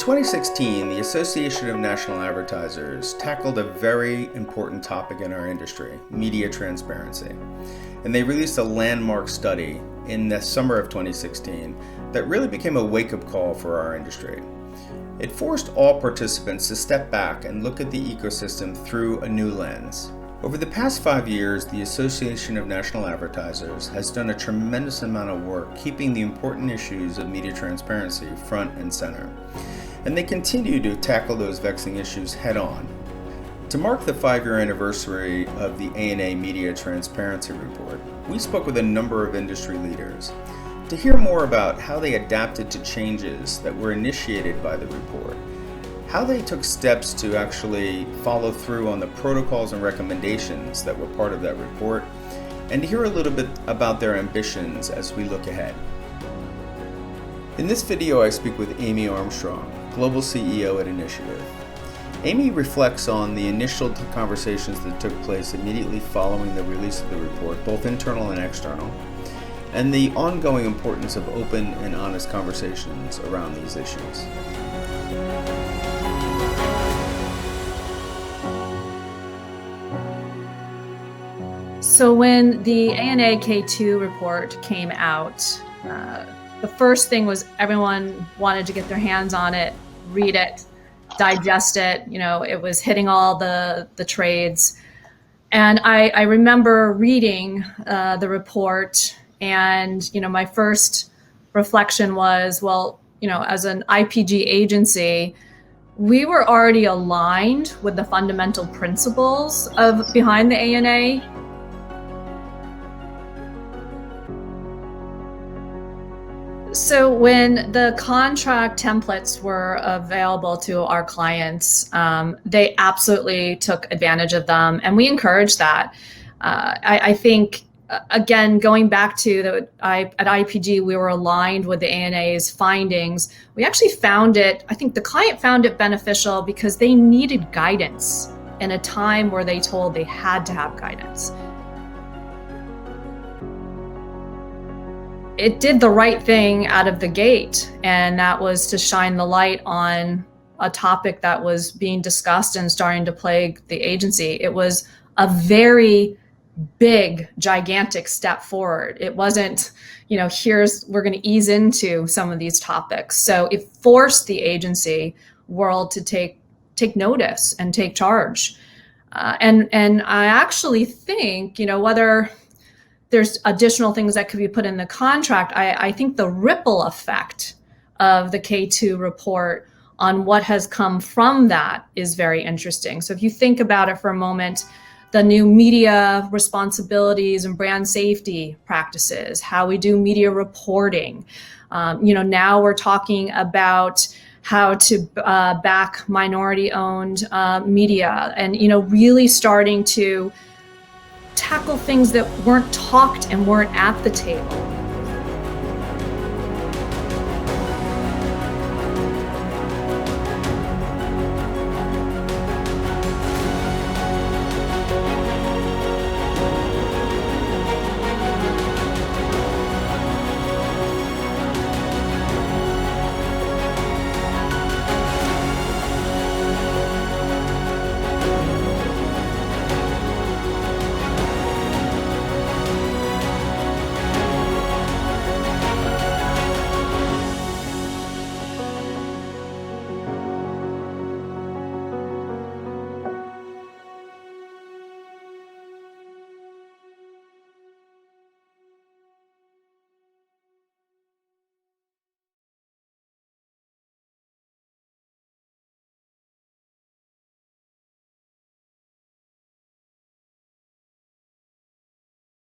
In 2016, the Association of National Advertisers tackled a very important topic in our industry, media transparency. And they released a landmark study in the summer of 2016 that really became a wake-up call for our industry. It forced all participants to step back and look at the ecosystem through a new lens. Over the past 5 years, the Association of National Advertisers has done a tremendous amount of work keeping the important issues of media transparency front and center. And they continue to tackle those vexing issues head on. To mark the 5-year anniversary of the ANA Media Transparency Report, we spoke with a number of industry leaders to hear more about how they adapted to changes that were initiated by the report, how they took steps to actually follow through on the protocols and recommendations that were part of that report, and to hear a little bit about their ambitions as we look ahead. In this video, I speak with Amy Armstrong, Global CEO at Initiative. Amy reflects on the initial conversations that took place immediately following the release of the report, both internal and external, and the ongoing importance of open and honest conversations around these issues. So when the ANA K2 report came out, the first thing was everyone wanted to get their hands on it, read it, digest it. It was hitting all the trades. And I remember reading the report, and my first reflection was, as an IPG agency, we were already aligned with the fundamental principles behind the ANA. So when the contract templates were available to our clients, they absolutely took advantage of them, and we encouraged that. I think, again, going back to at IPG, we were aligned with the ANA's findings. We actually I think the client found it beneficial because they needed guidance in a time where they told they had to have guidance. It did the right thing out of the gate, and that was to shine the light on a topic that was being discussed and starting to plague the agency. It was a very big, gigantic step forward. It wasn't, we're going to ease into some of these topics. So it forced the agency world to take notice and take charge. And I actually think, whether there's additional things that could be put in the contract, I think the ripple effect of the K2 report on what has come from that is very interesting. So if you think about it for a moment, the new media responsibilities and brand safety practices, how we do media reporting. Now we're talking about how to back minority-owned media, and really starting to tackle things that weren't talked and weren't at the table.